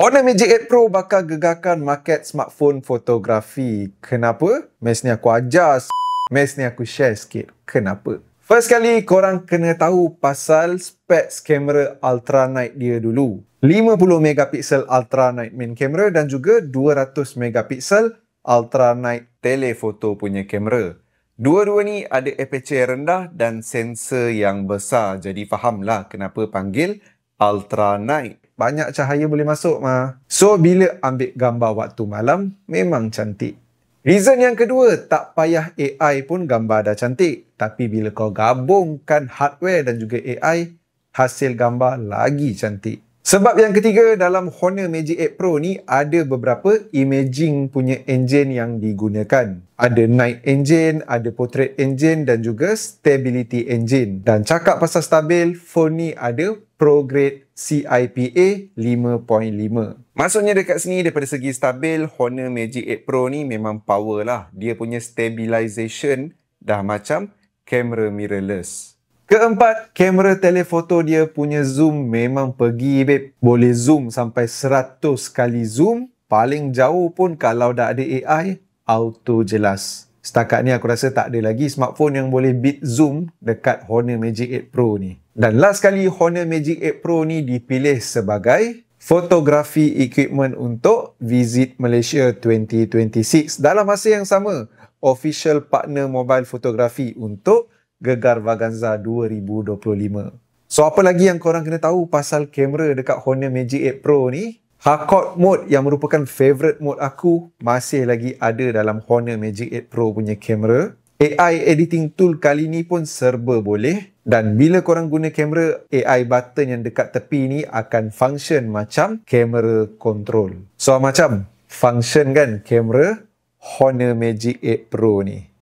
Honor Magic 8 Pro bakal gegarkan market smartphone fotografi. Kenapa? Mes ni aku ajar, mes ni aku share sikit. Kenapa? First kali, korang kena tahu pasal specs kamera ultra night dia dulu. 50 megapiksel ultra night main kamera dan juga 200 megapiksel ultra night telefoto punya kamera. Dua-dua ni ada aperture rendah dan sensor yang besar. Jadi fahamlah kenapa panggil ultra night. Banyak cahaya boleh masuk mah. So bila ambil gambar waktu malam memang cantik. Reason yang kedua, tak payah AI pun gambar dah cantik. Tapi bila kau gabungkan hardware dan juga AI, hasil gambar lagi cantik. Sebab yang ketiga, dalam Honor Magic 8 Pro ni ada beberapa imaging punya engine yang digunakan. Ada night engine, ada portrait engine dan juga stability engine. Dan cakap pasal stabil, phone ni ada Pro Grade CIPA 5.5. Maksudnya dekat sini daripada segi stabil, Honor Magic 8 Pro ni memang power lah. Dia punya stabilization dah macam kamera mirrorless. Keempat, kamera telefoto dia punya zoom memang pergi babe. Boleh zoom sampai 100 kali zoom. Paling jauh pun kalau dah ada AI, auto jelas. Setakat ni aku rasa tak ada lagi smartphone yang boleh beat zoom dekat Honor Magic 8 Pro ni. Dan last kali, Honor Magic 8 Pro ni dipilih sebagai fotografi equipment untuk Visit Malaysia 2026. Dalam masa yang sama, official partner mobile fotografi untuk Gegar Vaganza 2025. So apa lagi yang korang kena tahu pasal kamera dekat Honor Magic 8 Pro ni? Hardcore mode yang merupakan favorite mode aku masih lagi ada dalam Honor Magic 8 Pro punya kamera. AI editing tool kali ni pun serba boleh. Dan bila korang guna kamera, AI button yang dekat tepi ni akan function macam kamera control. So macam function kan kamera Honor Magic 8 Pro ni.